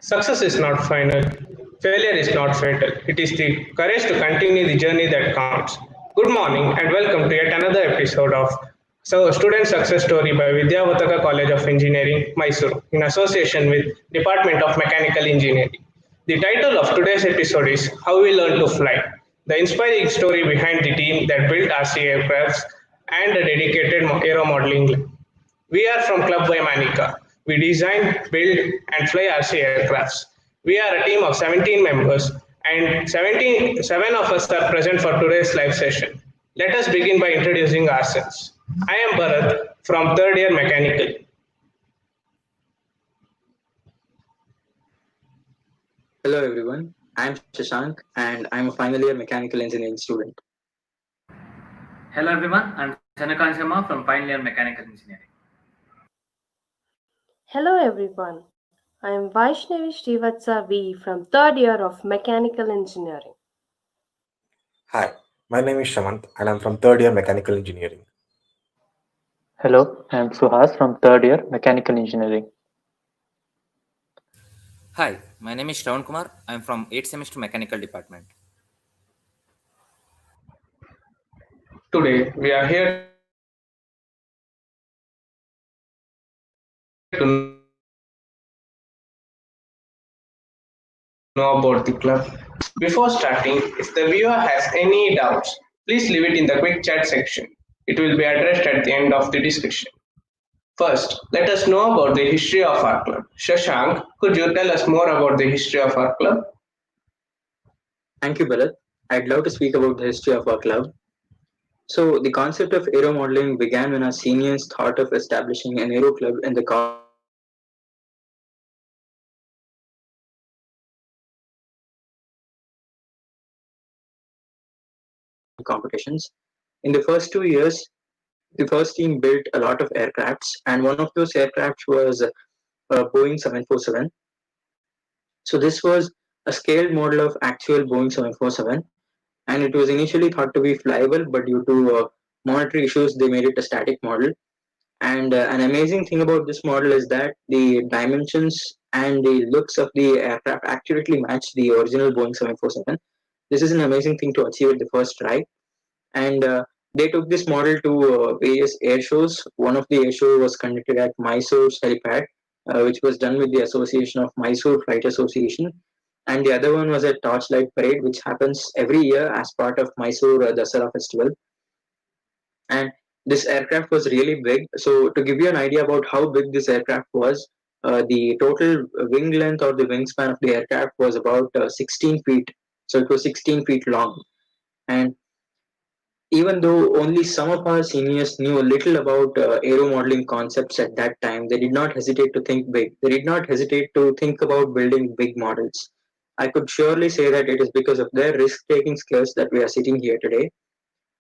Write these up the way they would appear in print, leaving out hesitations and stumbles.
Success is not final. Failure is not fatal. It is the courage to continue the journey that counts. Good morning and welcome to yet another episode of Student Success Story by Vidyavataka College of Engineering, Mysuru, in association with Department of Mechanical Engineering. The title of today's episode is How We Learn to Fly, the inspiring story behind the team that built RC aircrafts and a dedicated aeromodeling lab. We are from Club Vymanika. We design, build, and fly RC aircrafts. We are a team of 17 members, and 7 of us are present for today's live session. Let us begin by introducing ourselves. I am Bharat from third year mechanical. Hello everyone, I'm Shashank and I'm a final year mechanical engineering student. Hello everyone, I'm Chanakan Sharma from final year mechanical engineering. Hello everyone, I am Vaishnavi Srivatsa V from third year of mechanical engineering. Hi, my name is Shamant and I'm from third year mechanical engineering. Hello, I'm Suhas from third year mechanical engineering. Hi, my name is Shravan Kumar. I am from 8th semester mechanical department. Today, we are here to know about the club. Before starting, if the viewer has any doubts, please leave it in the quick chat section. It will be addressed at the end of the discussion. First, let us know about the history of our club. Shashank, could you tell us more about the history of our club? Thank you, Bharat. I'd love to speak about the history of our club. So, the concept of aeromodeling began when our seniors thought of establishing an aero club in the college competitions. In the first 2 years, the first team built a lot of aircrafts, and one of those aircrafts was Boeing 747. So, this was a scaled model of actual Boeing 747, and it was initially thought to be flyable, but due to monetary issues, they made it a static model. And an amazing thing about this model is that the dimensions and the looks of the aircraft accurately match the original Boeing 747. This is an amazing thing to achieve at the first try. And they took this model to various air shows. One of the air shows was conducted at Mysore's helipad, which was done with the Association of Mysore Flight Association. And the other one was at Torchlight Parade, which happens every year as part of Mysore Dasara Festival. And this aircraft was really big. So to give you an idea about how big this aircraft was, the total wing length or the wingspan of the aircraft was about 16 feet. So it was 16 feet long. And even though only some of our seniors knew a little about aero modeling concepts at that time, they did not hesitate to think big. They did not hesitate to think about building big models. I could surely say that it is because of their risk-taking skills that we are sitting here today.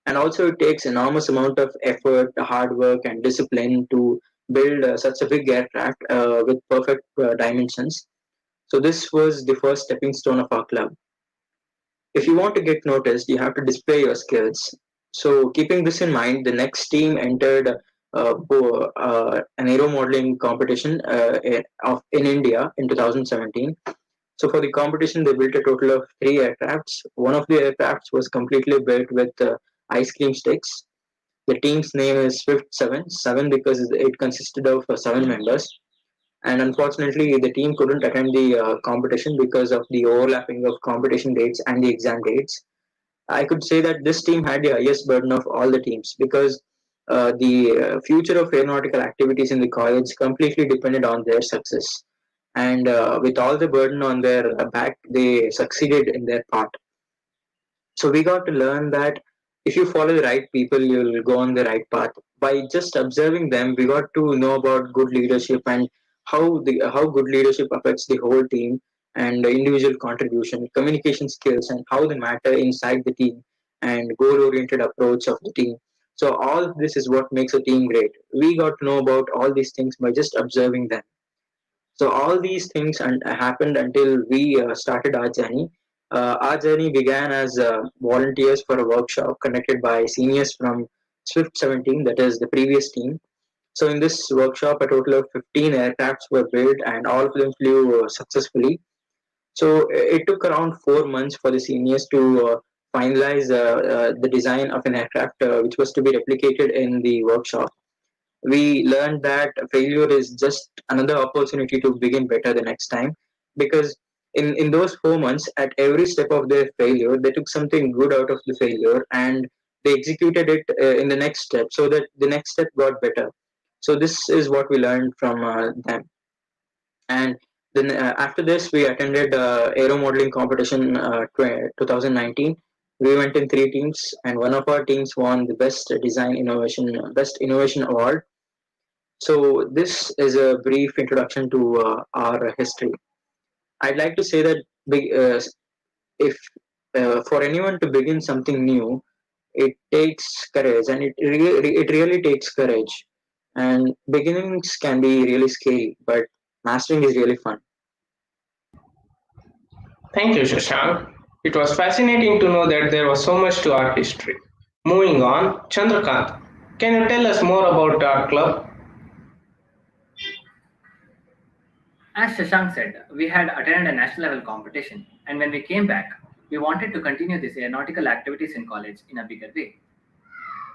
And also it takes enormous amount of effort, hard work and discipline to build such a big aircraft with perfect dimensions. So this was the first stepping stone of our club. If you want to get noticed, you have to display your skills. So keeping this in mind, the next team entered an aero modeling competition in India in 2017. So for the competition, they built a total of 3 aircrafts. One of the aircrafts was completely built with ice cream sticks. The team's name is Swift 7, 7 because it consisted of 7 members. And unfortunately, the team couldn't attend the competition because of the overlapping of competition dates and the exam dates. I could say that this team had the highest burden of all the teams because the future of aeronautical activities in the college completely depended on their success. And with all the burden on their back, they succeeded in their part. So we got to learn that if you follow the right people, you'll go on the right path. By just observing them, we got to know about good leadership and how good leadership affects the whole team and the individual contribution, communication skills, and how they matter inside the team and goal-oriented approach of the team. So all of this is what makes a team great. We got to know about all these things by just observing them. So all these things happened until we started our journey. Our journey began as volunteers for a workshop conducted by seniors from Swift 17, that is the previous team. So in this workshop, a total of 15 aircrafts were built, and all of them flew successfully. So it took around 4 months for the seniors to finalize the design of an aircraft which was to be replicated in the workshop. We learned that failure is just another opportunity to begin better the next time, because in those 4 months, at every step of their failure, they took something good out of the failure and they executed it in the next step so that the next step got better. So this is what we learned from them. And then after this, we attended Aeromodeling competition 2019. We went in 3 teams, and one of our teams won the best innovation award. So this is a brief introduction to our history. I'd like to say that if for anyone to begin something new, it takes courage, and it really takes courage. And beginnings can be really scary, but mastering is really fun. Thank you, Shashank. It was fascinating to know that there was so much to art history. Moving on, Chandrakant, can you tell us more about our club? As Shashank said, we had attended a national level competition, and when we came back, we wanted to continue these aeronautical activities in college in a bigger way.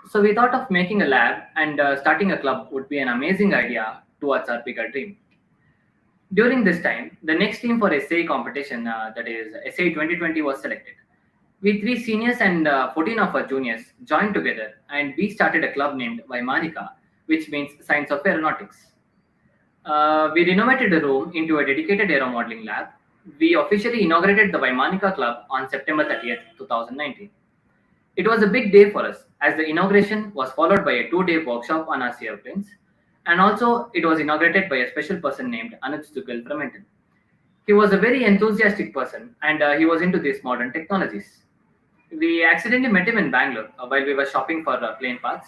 So we thought of making a lab, and starting a club would be an amazing idea towards our bigger dream. During this time, the next team for essay competition, that is Essay 2020, was selected. We three seniors and 14 of our juniors joined together, and we started a club named Vymanika, which means Science of Aeronautics. We renovated the room into a dedicated aeromodeling lab. We officially inaugurated the Vymanika Club on September 30th, 2019. It was a big day for us, as the inauguration was followed by a 2-day workshop on our airplanes, and also it was inaugurated by a special person named Anuj Dugal from Intel. He was a very enthusiastic person, and he was into these modern technologies. We accidentally met him in Bangalore while we were shopping for plane parts.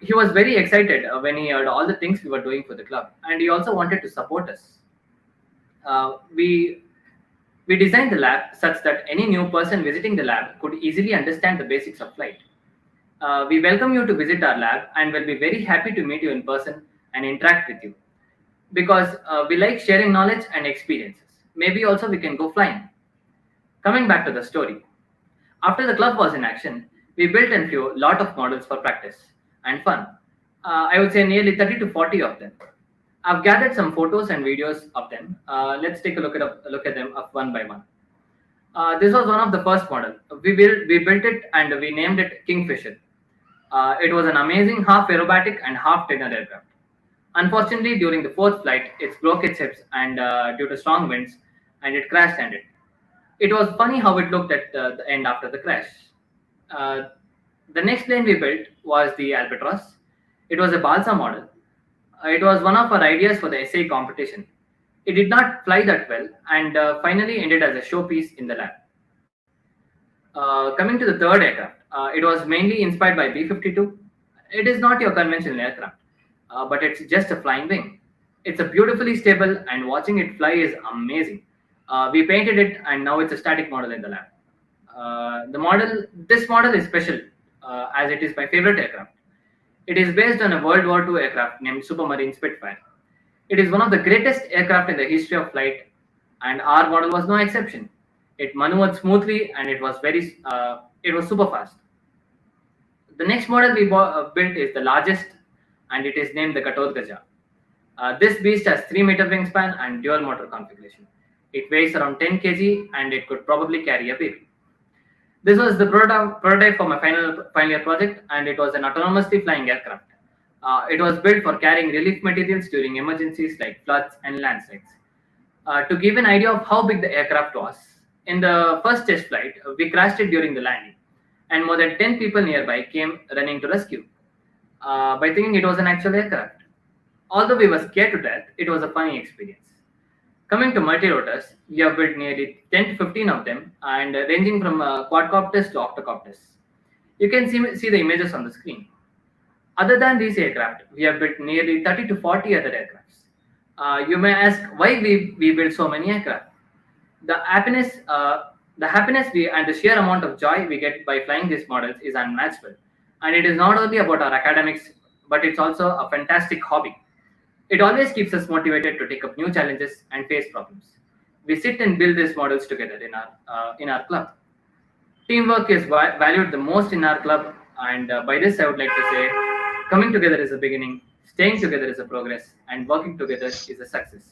He was very excited when he heard all the things we were doing for the club, and he also wanted to support us. We designed the lab such that any new person visiting the lab could easily understand the basics of flight. We welcome you to visit our lab and will be very happy to meet you in person and interact with you, because we like sharing knowledge and experiences. Maybe also we can go flying. Coming back to the story, after the club was in action, we built and flew a lot of models for practice and fun. I would say nearly 30 to 40 of them. I've gathered some photos and videos of them. Let's take a look at them one by one. This was one of the first model. We built it and we named it Kingfisher. It was an amazing half aerobatic and half trainer aircraft. Unfortunately, during the fourth flight, it broke its hips and due to strong winds, and it crash landed. It was funny how it looked at the end after the crash. Uh, the next plane we built was the Albatross. It was a balsa model. It was one of our ideas for the essay competition. It did not fly that well and finally ended as a showpiece in the lab. Coming to the third aircraft, it was mainly inspired by B-52. It is not your conventional aircraft, but it's just a flying wing. It's a beautifully stable, and watching it fly is amazing. We painted it, and now it's a static model in the lab. This model is special as it is my favorite aircraft. It is based on a World War II aircraft named Supermarine Spitfire. It is one of the greatest aircraft in the history of flight, and our model was no exception. It maneuvered smoothly, and it was super fast. The next model we built is the largest, and it is named the Katod Gaja. This beast has 3-meter wingspan and dual motor configuration. It weighs around 10 kg, and it could probably carry a baby. This was the prototype for my final year project, and it was an autonomously flying aircraft. It was built for carrying relief materials during emergencies like floods and landslides. To give an idea of how big the aircraft was, in the first test flight, we crashed it during the landing, and more than 10 people nearby came running to rescue by thinking it was an actual aircraft. Although we were scared to death, it was a funny experience. Coming to multi-rotors, we have built nearly 10 to 15 of them, and ranging from quadcopters to octocopters. You can see the images on the screen. Other than these aircraft, we have built nearly 30 to 40 other aircrafts. You may ask why we build so many aircraft. The happiness and the sheer amount of joy we get by flying these models is unmatchable. And it is not only about our academics, but it's also a fantastic hobby. It always keeps us motivated to take up new challenges and face problems. We sit and build these models together in our club. Teamwork is valued the most in our club, and by this, I would like to say coming together is a beginning, staying together is a progress, and working together is a success.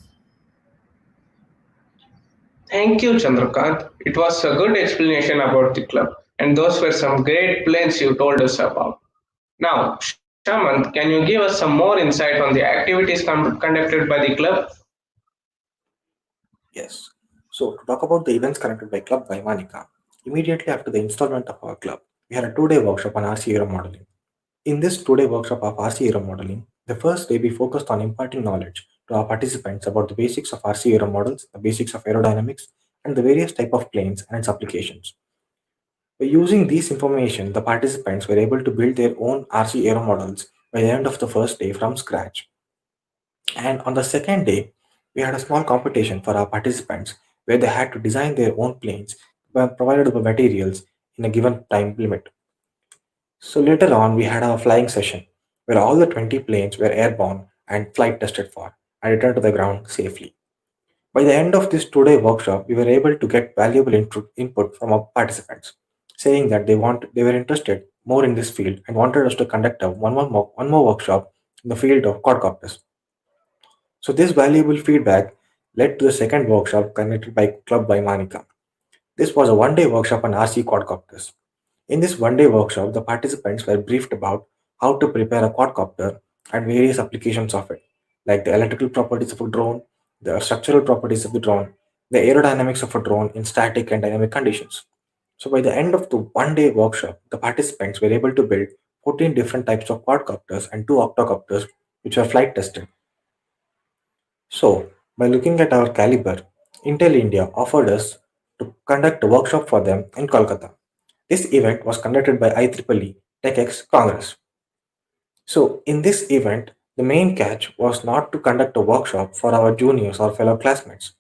Thank you, Chandrakant. It was a good explanation about the club, and those were some great plans you told us about. Now, Shamant, can you give us some more insight on the activities conducted by the club? Yes. So, to talk about the events conducted by Club Vymanika, immediately after the installment of our club, we had a 2-day workshop on RC Aeromodeling. In this 2-day workshop of RC Aeromodeling, the first day we focused on imparting knowledge to our participants about the basics of RC aero models, the basics of aerodynamics, and the various type of planes and its applications. By using these information, the participants were able to build their own RC aero models by the end of the first day from scratch. And on the second day, we had a small competition for our participants where they had to design their own planes provided the materials in a given time limit. So later on, we had our flying session where all the 20 planes were airborne and flight tested for and returned to the ground safely. By the end of this 2-day workshop, we were able to get valuable input from our participants, saying that they were interested more in this field and wanted us to conduct one more workshop in the field of quadcopters. So this valuable feedback led to the second workshop conducted by Club by Manika. This was a 1-day workshop on RC quadcopters. In this 1-day workshop, the participants were briefed about how to prepare a quadcopter and various applications of it, like the electrical properties of a drone, the structural properties of the drone, the aerodynamics of a drone in static and dynamic conditions. So by the end of the 1-day workshop, the participants were able to build 14 different types of quadcopters and 2 octocopters which were flight tested. So, by looking at our caliber, Intel India offered us to conduct a workshop for them in Kolkata. This event was conducted by IEEE TechX Congress. So, in this event, the main catch was not to conduct a workshop for our juniors or fellow classmates,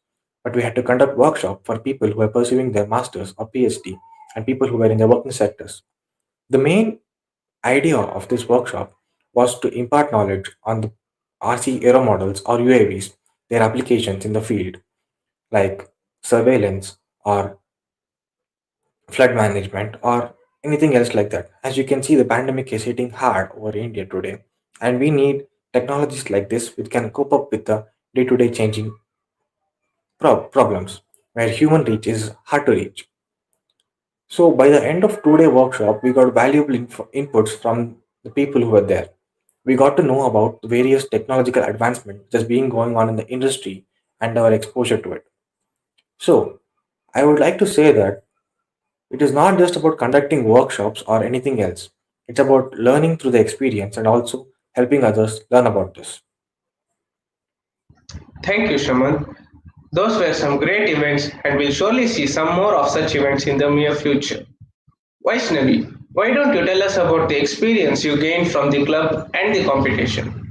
but we had to conduct workshop for people who were pursuing their masters or PhD and people who were in the working sectors. The main idea of this workshop was to impart knowledge on the RC aero models or UAVs, their applications in the field, like surveillance or flood management or anything else like that. As you can see, the pandemic is hitting hard over India today, and we need technologies like this which can cope up with the day to day changing problems where human reach is hard to reach. So, by the end of 2-day workshop, we got valuable inputs from the people who were there. We got to know about the various technological advancements that's being going on in the industry and our exposure to it. So, I would like to say that it is not just about conducting workshops or anything else. It's about learning through the experience and also helping others learn about this. Thank you, Shaman. Those were some great events, and we'll surely see some more of such events in the near future. Vaishnavi, why don't you tell us about the experience you gained from the club and the competition?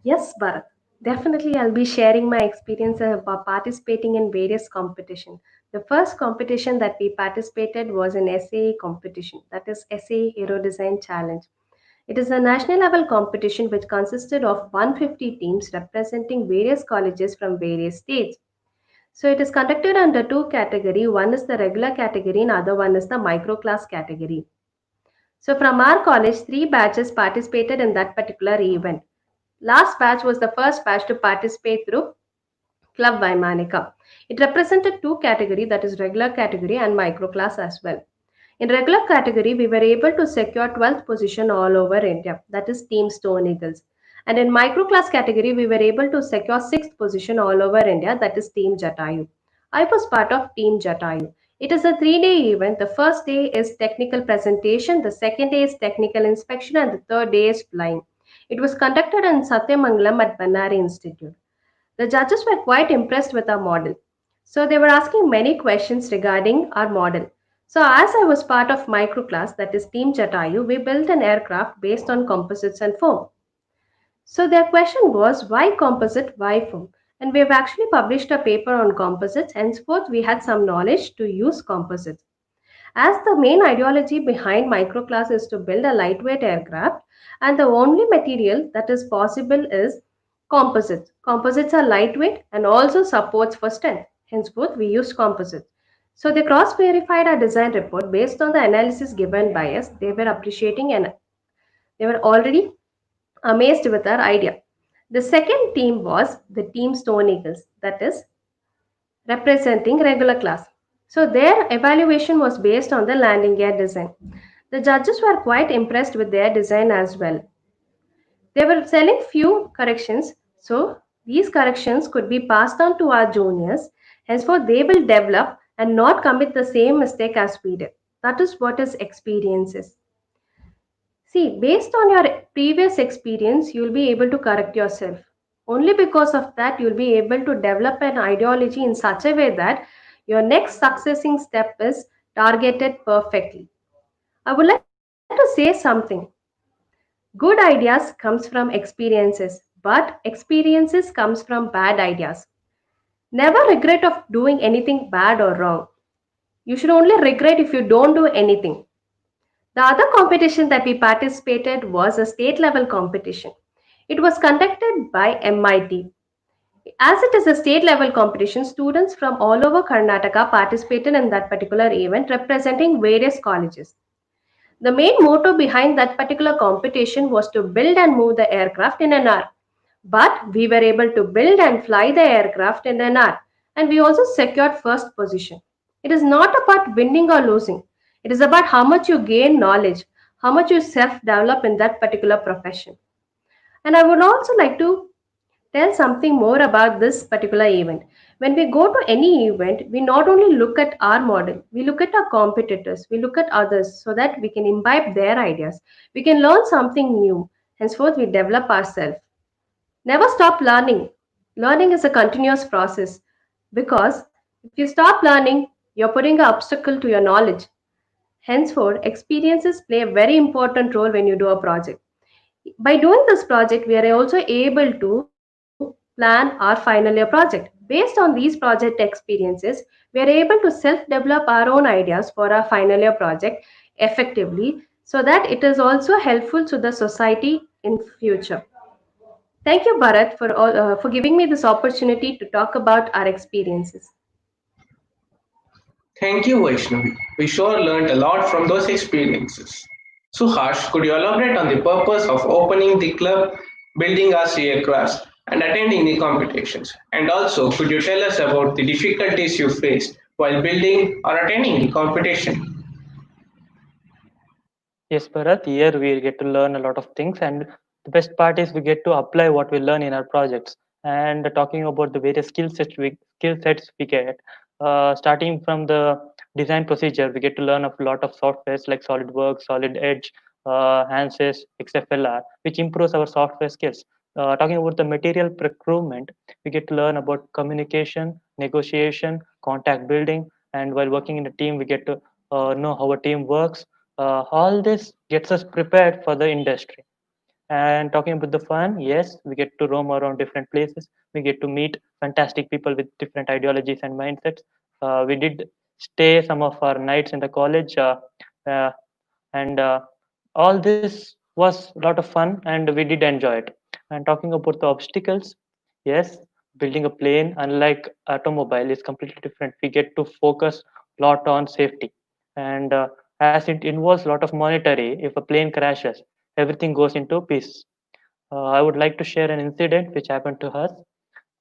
Yes, Bharat. Definitely, I'll be sharing my experience of participating in various competition. The first competition that we participated was an SAE competition, that is SAE Hero Design Challenge. It is a national level competition which consisted of 150 teams representing various colleges from various states. So it is conducted under two category. One is the regular category and other one is the micro class category. So from our college, three batches participated in that particular event. Last batch was the first batch to participate through Club Vymanika. It represented two categories, that is regular category and micro class as well. In regular category, we were able to secure 12th position all over India, that is Team Stone Eagles. And in micro class category, we were able to secure 6th position all over India, that is Team Jatayu. I was part of Team Jatayu. It is a 3-day event. The first day is technical presentation, the second day is technical inspection, and the third day is flying. It was conducted in Satyamangalam at Bannari Institute. The judges were quite impressed with our model. So they were asking many questions regarding our model. So as I was part of microclass, that is Team Jatayu, we built an aircraft based on composites and foam. So their question was, why composite, why foam? And we have actually published a paper on composites. Henceforth, we had some knowledge to use composites. As the main ideology behind microclass is to build a lightweight aircraft, and the only material that is possible is composites. Composites are lightweight and also supports for strength. Henceforth, we used composites. So they cross-verified our design report based on the analysis given by us. They were appreciating and they were already amazed with our idea. The second team was the team Stone Eagles, that is representing regular class. So their evaluation was based on the landing gear design. The judges were quite impressed with their design as well. They were selling few corrections, so these corrections could be passed on to our juniors. Henceforth, they will develop and not commit the same mistake as we did. That is what is experiences. See, based on your previous experience, you'll be able to correct yourself. Only because of that, you'll be able to develop an ideology in such a way that your next succeeding step is targeted perfectly. I would like to say something. Good ideas comes from experiences, but experiences comes from bad ideas. Never regret of doing anything bad or wrong. You should only regret if you don't do anything. The other competition that we participated was a state level competition. It was conducted by MIT. As it is a state level competition, students from all over Karnataka participated in that particular event representing various colleges. The main motto behind that particular competition was to build and move the aircraft in an hour. But we were able to build and fly the aircraft in an hour, and we also secured first position. It is not about winning or losing, it is about how much you gain knowledge, how much you self develop in that particular profession. And I would also like to tell something more about this particular event. When we go to any event, we not only look at our model, we look at our competitors, we look at others so that we can imbibe their ideas. We can learn something new. Henceforth, we develop ourselves. Never stop learning. Learning is a continuous process because if you stop learning, you're putting an obstacle to your knowledge. Henceforth, experiences play a very important role when you do a project. By doing this project, we are also able to plan our final year project. Based on these project experiences, we are able to self develop our own ideas for our final year project effectively so that it is also helpful to the society in future. Thank you, Bharat, for giving me this opportunity to talk about our experiences. Thank you, Vaishnavi. We sure learned a lot from those experiences. Suhash, could you elaborate on the purpose of opening the club, building our aircrafts, and attending the competitions? And also, could you tell us about the difficulties you faced while building or attending the competition? Yes, Bharat, here we get to learn a lot of things, and the best part is we get to apply what we learn in our projects. And talking about the various skill sets we get, starting from the design procedure, we get to learn a lot of softwares like SolidWorks, Solid Edge, ANSYS, XFLR, which improves our software skills. Talking about the material procurement, we get to learn about communication, negotiation, contact building, and while working in a team, we get to know how a team works. All this gets us prepared for the industry. And talking about the fun, yes, we get to roam around different places. We get to meet fantastic people with different ideologies and mindsets. We did stay some of our nights in the college, uh, and all this was a lot of fun, and we did enjoy it. And talking about the obstacles, yes, building a plane, unlike automobile, is completely different. We get to focus a lot on safety, and as it involves a lot of monetary, if a plane crashes, everything goes into pieces. I would like to share an incident which happened to us.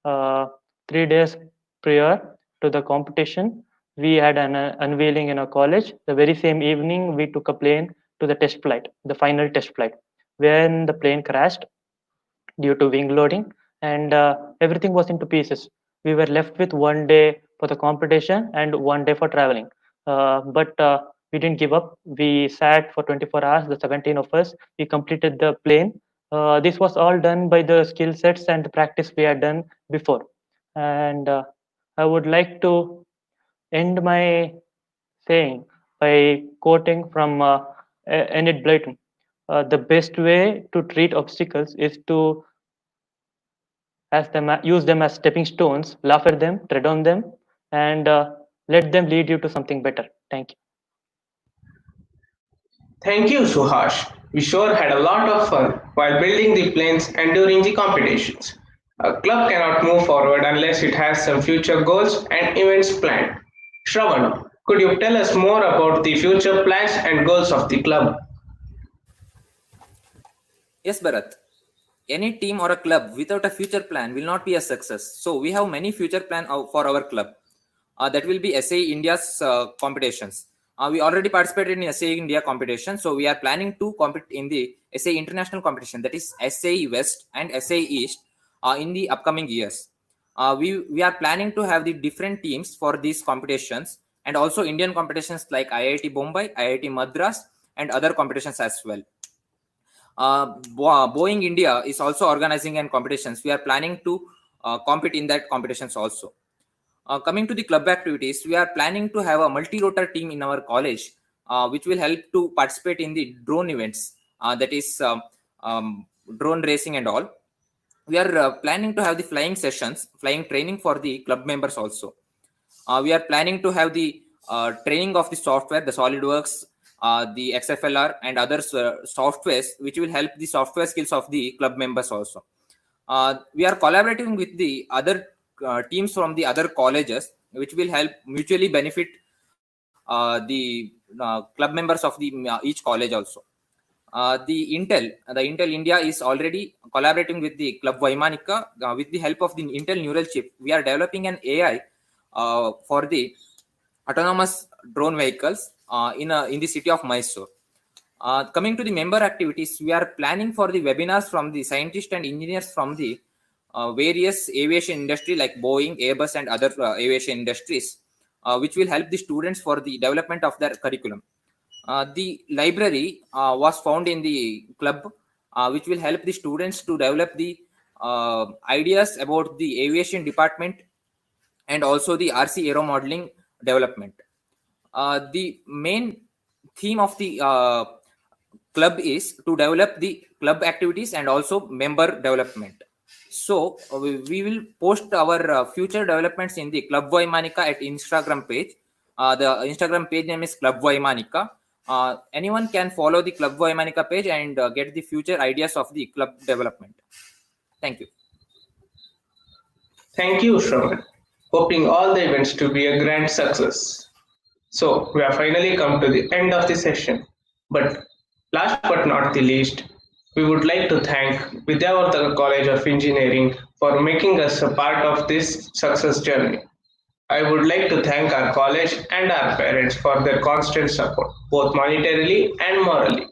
Uh, 3 days prior to the competition, we had an unveiling in our college. The very same evening, we took a plane to the test flight, the final test flight. When the plane crashed due to wing loading, and everything was into pieces. We were left with 1 day for the competition and 1 day for traveling. But we didn't give up. We sat for 24 hours, the 17 of us. We completed the plane. This was all done by the skill sets and the practice we had done before. And I would like to end my saying by quoting from Enid Blyton. The best way to treat obstacles is to use them as stepping stones, laugh at them, tread on them, and let them lead you to something better. Thank you. Thank you, Suhash. We sure had a lot of fun while building the planes and during the competitions. A club cannot move forward unless it has some future goals and events planned. Shravan, could you tell us more about the future plans and goals of the club? Yes, Bharat. Any team or a club without a future plan will not be a success. So we have many future plan for our club. That will be SAE India's competitions. We already participated in SAE India competition, so we are planning to compete in the SAE international competition, that is SAE West and SAE East, in the upcoming years. We are planning to have the different teams for these competitions, and also Indian competitions like IIT Bombay, IIT Madras, and other competitions as well. Boeing India is also organizing an competitions. We are planning to compete in that competitions also. Coming to the club activities, we are planning to have a multi-rotor team in our college, which will help to participate in the drone events, that is drone racing and all. We are planning to have the flying sessions, flying training for the club members also. We are planning to have the training of the software, the SolidWorks, the XFLR, and other softwares, which will help the software skills of the club members also. We are collaborating with the other teams from the other colleges, which will help mutually benefit the club members of the each college also. The Intel India is already collaborating with the Club Vymanika. With the help of the Intel Neural chip, we are developing an AI for the autonomous drone vehicles in the city of Mysore. Coming to the member activities, we are planning for the webinars from the scientists and engineers from the various aviation industry like Boeing, Airbus, and other aviation industries, which will help the students for the development of their curriculum. The library was found in the club, which will help the students to develop the ideas about the aviation department and also the RC Aeromodeling development. The main theme of the club is to develop the club activities and also member development. So we will post our future developments in the Club Vymanika at Instagram page. The Instagram page name is Club Vymanika. Anyone can follow the Club Vymanika page and get the future ideas of the club development. Thank you. Thank you, Shravan. Hoping all the events to be a grand success. So we have finally come to the end of the session. But last but not the least, we would like to thank Vidyavartaka College of Engineering for making us a part of this success journey. I would like to thank our college and our parents for their constant support, both monetarily and morally.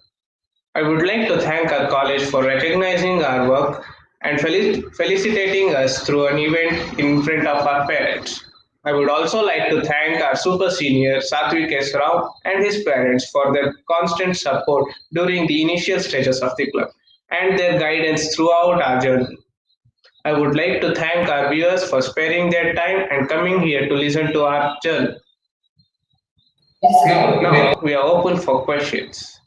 I would like to thank our college for recognizing our work and felicitating us through an event in front of our parents. I would also like to thank our super senior Satvik S. Rao and his parents for their constant support during the initial stages of the club and their guidance throughout our journey. I would like to thank our viewers for sparing their time and coming here to listen to our journey. Now we are open for questions.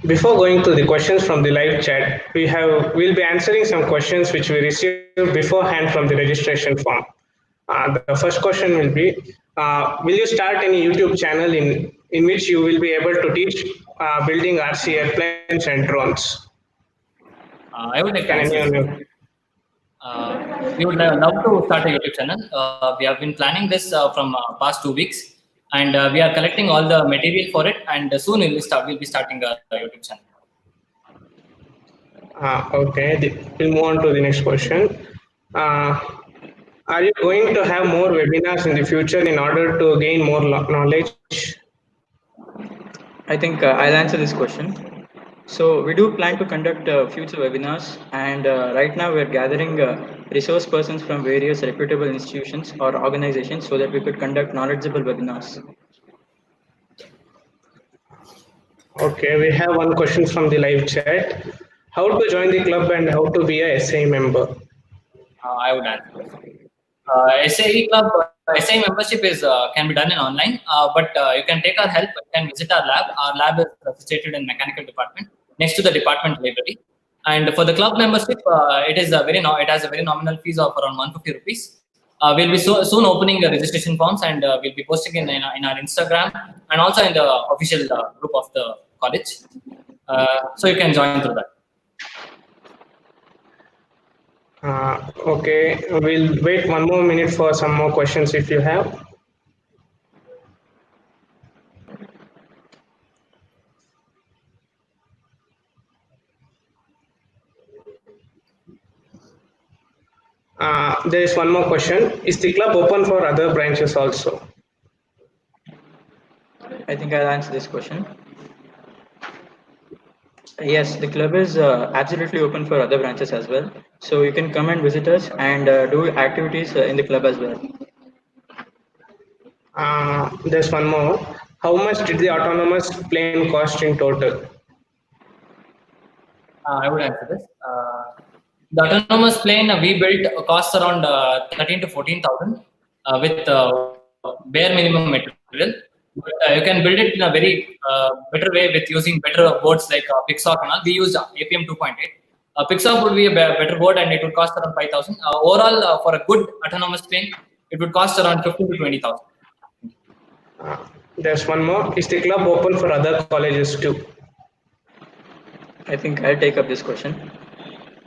Before going to the questions from the live chat, we'll be answering some questions which we received beforehand from the registration form. The first question will be, will you start any YouTube channel in which you will be able to teach building RC airplanes and drones? I would like to Can answer this. anyone? We would love to start a YouTube channel. We have been planning this from past 2 weeks, and we are collecting all the material for it. And soon we'll be starting a YouTube channel. Okay, we'll move on to the next question. Are you going to have more webinars in the future in order to gain more knowledge? I think I'll answer this question. So we do plan to conduct future webinars, and right now we're gathering resource persons from various reputable institutions or organizations so that we could conduct knowledgeable webinars. Okay, we have one question from the live chat. How to join the club and how to be a SA member? I would answer. SAE Club SA membership is can be done in online, but you can take our help. You can visit our lab. Our lab is situated in mechanical department next to the department library. And for the club membership, it has a very nominal fees of around 150 rupees. We'll be soon opening the registration forms, and we'll be posting in our Instagram and also in the official group of the college. So you can join through that. Okay, we'll wait one more minute for some more questions if you have. There is one more question. Is the club open for other branches also? I think I'll answer this question. Yes, the club is absolutely open for other branches as well. So you can come and visit us and do activities in the club as well. There's one more. How much did the autonomous plane cost in total? I would answer this. The autonomous plane we built costs around 13 to 14,000 with bare minimum material. But you can build it in a very better way with using better boards like Pixoc and all. We use APM 2.8. Pixoc would be a better board and it would cost around 5,000. Overall, for a good autonomous plane, it would cost around 15 to 20,000. There's one more. Is the club open for other colleges too? I think I'll take up this question.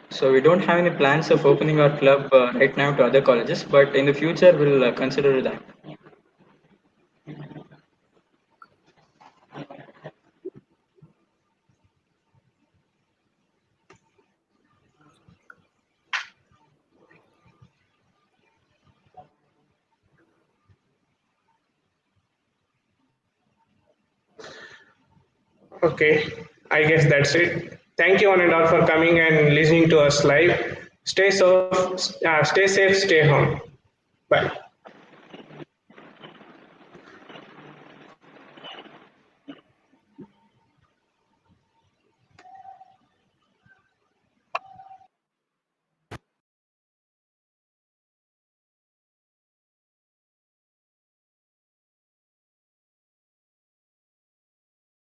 So we don't have any plans of opening our club right now to other colleges, but in the future we'll consider that. Okay, I guess that's it. Thank you one and all for coming and listening to us live. Stay safe, stay home. Bye.